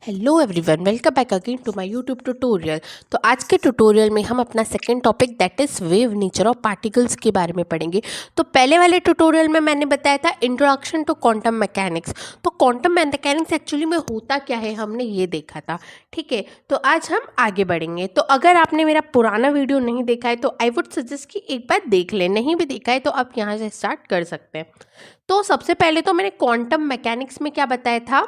Hello everyone, welcome back again to my YouTube tutorial. तो आज के ट्यूटोरियल में हम अपना second topic that is wave nature of particles के बारे में पढ़ेंगे। तो पहले वाले ट्यूटोरियल में मैंने बताया था इंट्रोडक्शन टू क्वांटम मैकेनिक्स। तो क्वांटम मैकेनिक्स एक्चुअली में होता क्या है हमने ये देखा था, ठीक है। तो आज हम आगे बढ़ेंगे। तो अगर आपने मेरा पुराना वीडियो नहीं देखा है तो आई वुड सजेस्ट कि एक बार देख लें, नहीं भी देखा है तो आप यहाँ से स्टार्ट कर सकते हैं। तो सबसे पहले तो मैंने क्वांटम मैकेनिक्स में क्या बताया था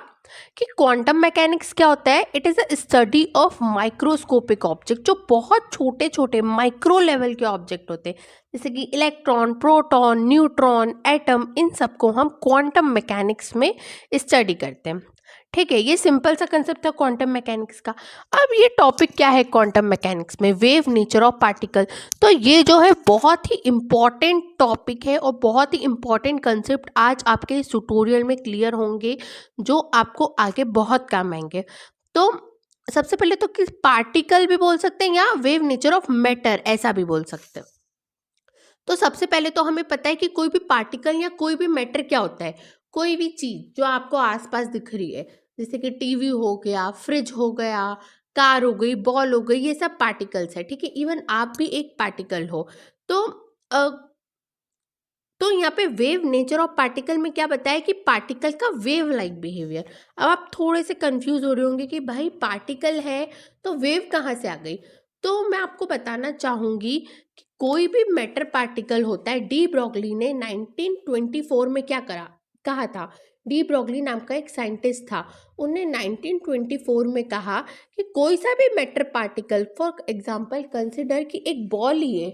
कि क्वांटम मैकेनिक्स क्या होता है। It is a study of microscopic object, जो बहुत छोटे छोटे माइक्रो लेवल के ऑब्जेक्ट होते हैं, जैसे कि इलेक्ट्रॉन, प्रोटॉन, न्यूट्रॉन, एटम। इन सबको हम क्वांटम मैकेनिक्स में स्टडी करते हैं, ठीक है। ये सिंपल सा कंसेप्ट था क्वांटम मैकेनिक्स का। अब ये टॉपिक क्या है क्वांटम मैकेनिक्स में, वेव नेचर ऑफ पार्टिकल। तो ये जो है बहुत ही इम्पॉर्टेंट टॉपिक है और बहुत ही इम्पॉर्टेंट कंसेप्ट आज आपके इस ट्यूटोरियल में क्लियर होंगे, जो आपको आगे बहुत काम आएंगे। तो सबसे पहले तो किस पार्टिकल भी बोल सकते हैं या वेव नेचर ऑफ मैटर ऐसा भी बोल सकते हैं। तो सबसे पहले तो हमें पता है कि कोई भी पार्टिकल या कोई भी मैटर क्या होता है। कोई भी चीज जो आपको आसपास दिख रही है, जैसे कि टीवी हो गया, फ्रिज हो गया, कार हो गई, बॉल हो गई, ये सब पार्टिकल्स है, ठीक है। इवन आप भी एक पार्टिकल हो। तो अ, तो यहाँ पे वेव नेचर ऑफ पार्टिकल में क्या बताया कि पार्टिकल का वेव लाइक बिहेवियर। अब आप थोड़े से कंफ्यूज हो रहे होंगे कि भाई पार्टिकल है तो वेव कहाँ से आ गई। तो मैं आपको बताना चाहूंगी कि कोई भी मैटर पार्टिकल होता है। डी ब्रॉगली ने 1924 में क्या कहा था। डी ब्रॉगली नाम का एक साइंटिस्ट था। उन्होंने 1924 में कहा कि कोई सा भी matter particle, for example consider कि एक बॉल ही है,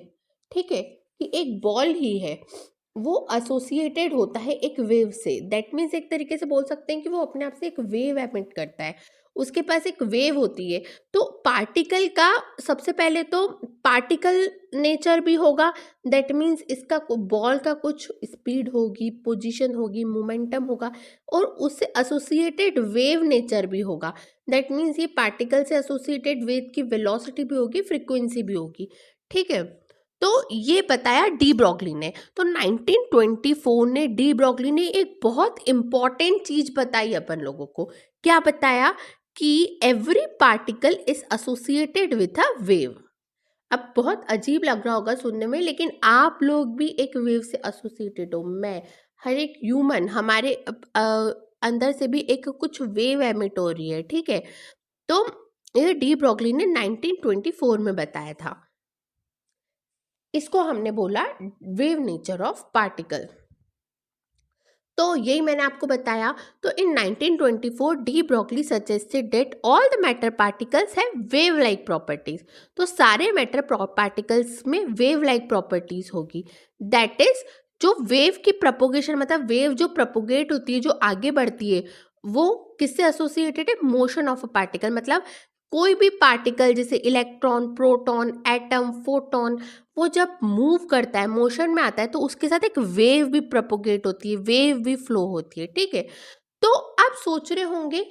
ठीक है, कि एक बॉल ही है, वो एसोसिएटेड होता है एक वेव से। दैट मीन्स एक तरीके से बोल सकते हैं कि वो अपने आप से एक वेव एमिट करता है, उसके पास एक वेव होती है। तो पार्टिकल का सबसे पहले तो पार्टिकल नेचर भी होगा। दैट मीन्स इसका बॉल का कुछ स्पीड होगी, पोजीशन होगी, मोमेंटम होगा, और उससे एसोसिएटेड वेव नेचर भी होगा। दैट मीन्स ये पार्टिकल से एसोसिएटेड वेव की वेलोसिटी भी होगी, फ्रीक्वेंसी भी होगी, ठीक है। तो ये बताया डी ब्रॉगली ने। तो 1924 ने डी ब्रॉगली ने एक बहुत इंपॉर्टेंट चीज बताई अपन लोगों को। क्या बताया कि every particle is associated with a wave. अब बहुत अजीब लग रहा होगा सुनने में, लेकिन आप लोग भी एक वेव से एसोसिएटेड हो। मैं, हर एक ह्यूमन, हमारे अंदर से भी एक कुछ वेव एमिट हो रही है, ठीक है। तो ये डी ब्रॉगली ने 1924 में बताया था। इसको हमने बोला वेव नेचर ऑफ पार्टिकल। तो यही मैंने आपको बताया। तो इन 1924 de Broglie suggested that all the matter particles have wave like properties. तो सारे मैटर पार्टिकल्स में वेव लाइक प्रॉपर्टीज होगी। दैट इज, जो वेव की प्रोपोगेशन, मतलब वेव जो प्रोपोगेट होती है, जो आगे बढ़ती है, वो किससे एसोसिएटेड है, मोशन ऑफ अ पार्टिकल। मतलब कोई भी पार्टिकल जैसे इलेक्ट्रॉन, प्रोटॉन, एटम, फोटॉन, वो जब मूव करता है, मोशन में आता है, तो उसके साथ एक वेव भी प्रोपोगेट होती है, वेव भी फ्लो होती है, ठीक है। तो आप सोच रहे होंगे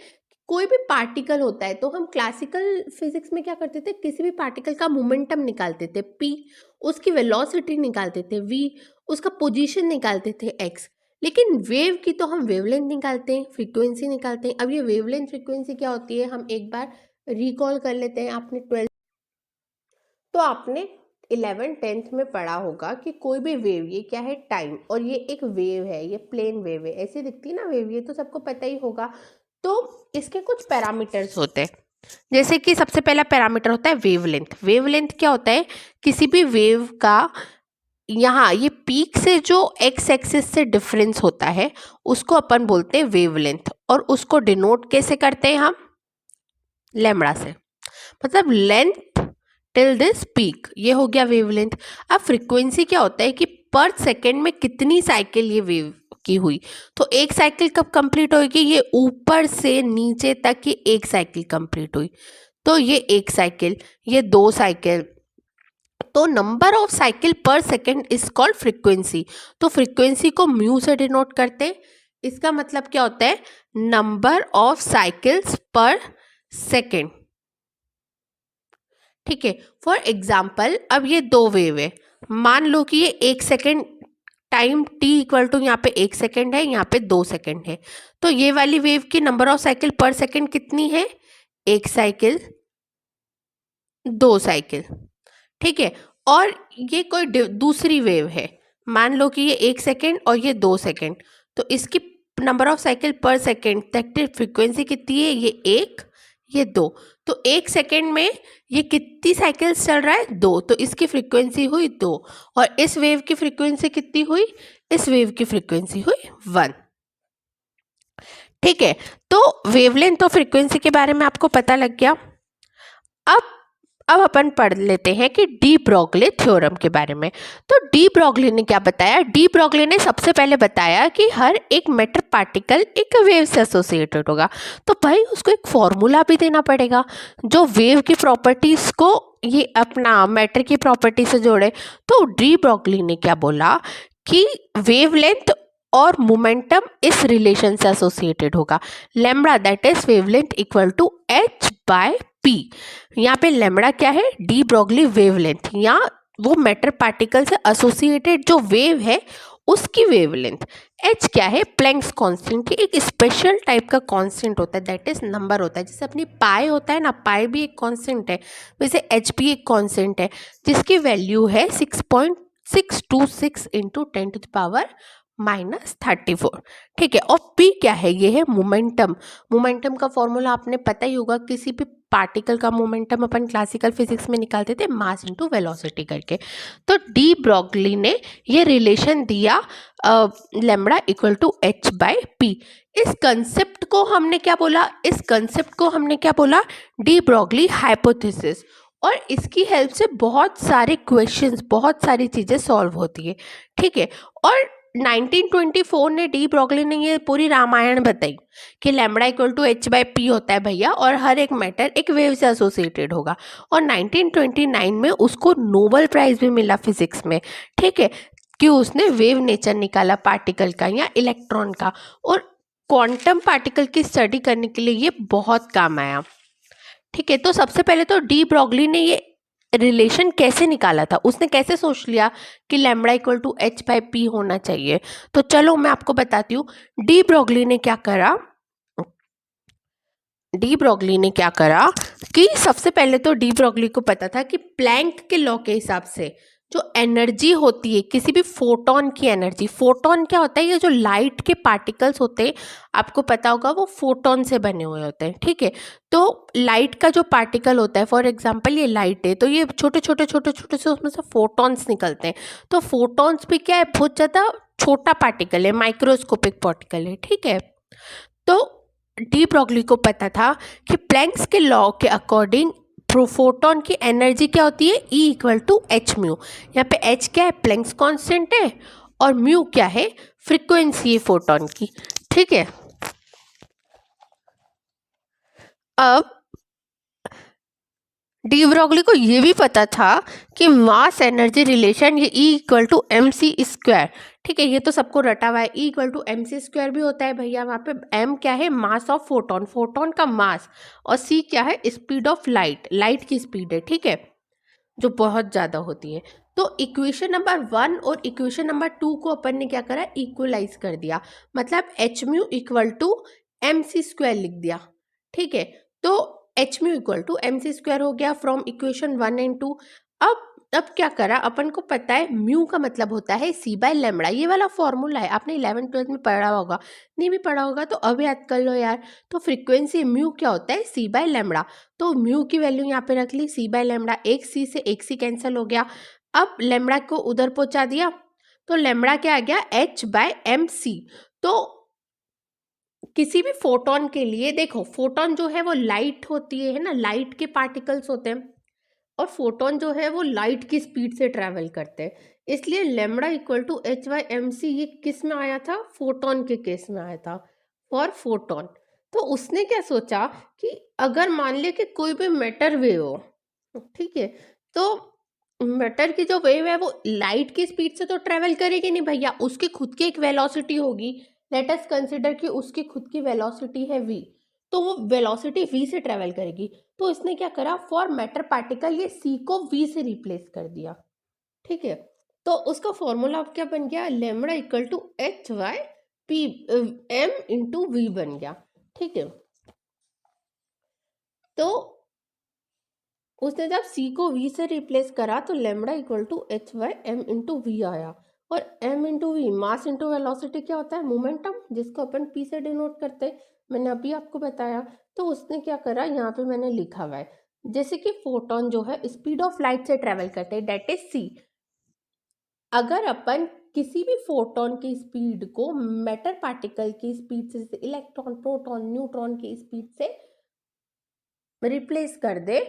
कोई भी पार्टिकल होता है तो हम क्लासिकल फिजिक्स में क्या करते थे, किसी भी पार्टिकल का मोमेंटम निकालते थे p, उसकी वेलोसिटी निकालते थे v, उसका पोजीशन निकालते थे x। लेकिन वेव की तो हम वेवलेंथ निकालते हैं, फ्रीक्वेंसी निकालते हैं। अब ये वेवलेंथ फ्रीक्वेंसी क्या होती है, हम एक बार रिकॉल कर लेते हैं। आपने 12th, तो आपने 11 10th में पढ़ा होगा कि कोई भी वेव, ये क्या है, टाइम, और ये एक वेव है, ये प्लेन वेव है, ऐसे दिखती है ना वेव, ये तो सबको पता ही होगा। तो इसके कुछ पैरामीटर्स होते हैं। जैसे कि सबसे पहला पैरामीटर होता है वेवलेंथ। वेवलेंथ क्या होता है, किसी भी वेव का यहाँ ये पीक से जो एक्स एक्सिस से डिफरेंस होता है उसको अपन बोलते हैं वेवलेंथ, और उसको डिनोट कैसे करते हैं हम, लैम्बडा से। मतलब लेंथ टिल दिस पीक, ये हो गया वेवलेंथ। अब फ्रीक्वेंसी क्या होता है कि पर सेकेंड में कितनी साइकिल ये वेव की हुई। तो एक साइकिल कब कंप्लीट होगी, ये ऊपर से नीचे तक की एक साइकिल कंप्लीट हुई, तो ये एक साइकिल, ये दो साइकिल। तो नंबर ऑफ साइकिल पर सेकेंड इज कॉल्ड फ्रीक्वेंसी। तो फ्रीक्वेंसी को म्यू से डिनोट करते हैं। इसका मतलब क्या होता है, नंबर ऑफ साइकिल्स पर सेकेंड, ठीक है। फॉर एग्जाम्पल अब ये दो वेव है, मान लो कि ये एक second time t equal to यहाँ पे 1 सेकेंड है, यहाँ पे 2 सेकेंड है। तो ये वाली वेव की नंबर ऑफ साइकिल पर सेकेंड कितनी है? 1 साइकिल, 2 साइकिल, ठीक है। और ये कोई दूसरी वेव है, मान लो कि ये 1 सेकेंड और ये 2 सेकेंड, तो इसकी नंबर ऑफ साइकिल पर सेकेंड तक फ्रीक्वेंसी कितनी है? ये 1, ये 2। तो 1 सेकेंड में ये कितनी साइकिल्स चल रहा है? 2, तो इसकी फ्रीक्वेंसी हुई 2। और इस वेव की फ्रीक्वेंसी कितनी हुई? इस वेव की फ्रीक्वेंसी हुई 1, ठीक है। तो वेवलेंथ और फ्रीक्वेंसी के बारे में आपको पता लग गया। अब अपन पढ़ लेते हैं कि डी ब्रोगली थ्योरम के बारे में। तो डी ब्रोगली ने क्या बताया? डी ब्रोगली ने सबसे पहले बताया कि हर एक मैटर पार्टिकल एक वेव से एसोसिएटेड होगा। तो भाई उसको एक फॉर्मूला भी देना पड़ेगा जो वेव की प्रॉपर्टीज को ये अपना मैटर की प्रॉपर्टी से जोड़े। तो डी ब्रोगली ने क्या बोला कि वेवलेंथ और मोमेंटम इस रिलेशन से एसोसिएटेड होगा। Lambda that is wavelength equal to h by p। यहाँ पे लैम्बडा क्या है? डी ब्रोगली वेवलेंथ, या वो मैटर पार्टिकल से एसोसिएटेड जो वेव है उसकी वेवलेंथ। h क्या है? प्लैंक्स कांस्टेंट की एक स्पेशल टाइप का कांस्टेंट होता है, दैट इज नंबर होता है। जैसे अपनी पाई होता है ना, पाई भी एक कांस्टेंट है, वैसे h भी एक कांस्टेंट है जिसकी वैल्यू है 6.626 इंटू 10⁻⁻34, ठीक है। और p क्या है? ये है मोमेंटम। मोमेंटम का फॉर्मूला आपने पता ही होगा, किसी भी पार्टिकल का मोमेंटम अपन क्लासिकल फिजिक्स में निकालते थे मास इनटू वेलोसिटी करके। तो डी ब्रोगली ने ये रिलेशन दिया lambda equal to h by p। इस कंसेप्ट को हमने क्या बोला? इस कंसेप्ट को हमने क्या बोला? De Broglie hypothesis. और इसकी हेल्प से बहुत सारे क्वेश्चंस, बहुत सारी चीज़ें सॉल्व होती है, ठीक है। और 1924 ने डी ब्रोगली ने ये पूरी रामायण बताई कि lambda equal to h by p होता है भैया, और हर एक मैटर एक वेव से एसोसिएटेड होगा। और 1929 में उसको नोबेल प्राइज भी मिला फिजिक्स में, ठीक है, कि उसने वेव नेचर निकाला पार्टिकल का या इलेक्ट्रॉन का। और क्वांटम पार्टिकल की स्टडी करने के लिए ये बहुत काम आया, ठीक है। तो सबसे पहले तो डी ब्रोगली ने ये रिलेशन कैसे निकाला था, उसने कैसे सोच लिया कि lambda equal to h by p होना चाहिए? तो चलो मैं आपको बताती हूँ। डी ब्रोगली ने क्या करा? डी ब्रोगली ने क्या करा कि सबसे पहले तो डी ब्रोगली को पता था कि प्लैंक के लॉ के हिसाब से जो एनर्जी होती है किसी भी फोटोन की एनर्जी, फोटोन क्या होता है? ये जो लाइट के पार्टिकल्स होते हैं, आपको पता होगा वो फोटोन से बने हुए होते हैं, ठीक है। तो लाइट का जो पार्टिकल होता है, फॉर एग्जांपल ये लाइट है, तो ये छोटे छोटे छोटे छोटे से उसमें से फोटॉन्स निकलते हैं। तो फोटॉन्स भी क्या है? बहुत ज़्यादा छोटा पार्टिकल है, माइक्रोस्कोपिक पार्टिकल है, ठीक है। तो डी ब्रोगली को पता था कि प्लैंक्स के लॉ के अकॉर्डिंग फोटोन की एनर्जी क्या होती है? E equal to h mu. यहाँ पे h क्या है? प्लैंक्स कांस्टेंट है, और म्यू क्या है? फ्रीक्वेंसी है फोटोन की, ठीक है। अब डी ब्रोगली को ये भी पता था कि मास एनर्जी रिलेशन ये E equal to m c square, ठीक है, ये तो सबको रटा हुआ है। E equal to m c square भी होता है भैया, वहाँ पे m क्या है? मास ऑफ फोटोन, फोटोन का मास, और c क्या है? स्पीड ऑफ लाइट, लाइट की स्पीड है, ठीक है, जो बहुत ज़्यादा होती है। तो इक्वेशन नंबर 1 और इक्वेशन नंबर 2 को अपन ने क्या करा? इक्वलाइज कर दिया, मतलब h mu equal to m c square लिख दिया, ठीक है। तो h mu equal to m c square हो गया फ्रॉम इक्वेशन 1 एंड 2। अब क्या करा? अपन को पता है म्यू का मतलब होता है सी बाय लैम्बडा, ये वाला फॉर्मूला है, आपने 11th-12th में पढ़ा होगा, नहीं भी पढ़ा होगा तो अब याद कर लो यार। तो फ्रीक्वेंसी म्यू क्या होता है? सी बाय लैम्बडा। तो म्यू की वैल्यू यहाँ पे रख ली, सी बाय लैम्बडा, एक सी से एक सी कैंसिल हो गया। अब लैम्बडा को उधर पहुंचा दिया, तो लैम्बडा क्या आ गया? h by m c. तो किसी भी फोटोन के लिए देखो, फोटोन जो है वो लाइट होती है ना, लाइट के पार्टिकल्स होते हैं, और फोटोन जो है वो लाइट की स्पीड से ट्रैवल करते हैं। इसलिए lambda equal to h by M C, ये किस में आया था? फोटोन के केस में आया था, फॉर फोटोन। तो उसने क्या सोचा कि अगर मान ले कि कोई भी मैटर वेव हो, ठीक है, तो मैटर की जो वेव है वो लाइट की स्पीड से तो ट्रेवल करेगी नहीं भैया, उसकी खुद की एक वेलोसिटी होगी। लेट अस कंसिडर कि उसकी खुद की वेलोसिटी है v, तो वो वेलोसिटी v से ट्रेवल करेगी। तो इसने क्या करा? फॉर मैटर पार्टिकल ये c को v से रिप्लेस कर दिया, ठीक है। तो उसका फॉर्मूला अब क्या बन गया, lambda equal to H by P M into V बन गया। ठीक है, तो उसने जब c को v से रिप्लेस करा तो lambda equal to H by M into V आया। और m into V, mass into velocity क्या होता है, मोमेंटम, जिसको अपन p से डिनोट करते हैं, मैंने अभी आपको बताया। तो उसने क्या करा, यहाँ पे मैंने लिखा हुआ है, जैसे कि फोटोन जो है स्पीड ऑफ लाइट से ट्रेवल करते हैं, डेट इज c। अगर अपन किसी भी फोटोन की स्पीड को मैटर पार्टिकल की स्पीड से, इलेक्ट्रॉन, प्रोटॉन, न्यूट्रॉन की स्पीड से रिप्लेस कर दे,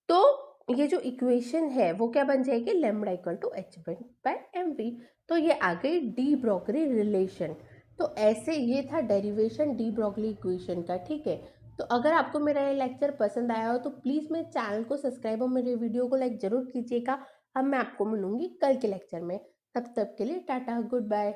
तो ये जो इक्वेशन है वो क्या बन जाएगी, lambda equal to H by M V. तो ये आ गई डी ब्रोगली रिलेशन। तो ऐसे ये था डेरिवेशन डी ब्रोगली इक्वेशन का। ठीक है, तो अगर आपको मेरा ये लेक्चर पसंद आया हो तो प्लीज़ मेरे चैनल को सब्सक्राइब और मेरे वीडियो को लाइक ज़रूर कीजिएगा। अब मैं आपको मिलूंगी कल के लेक्चर में, तब तक के लिए टाटा, गुड बाय।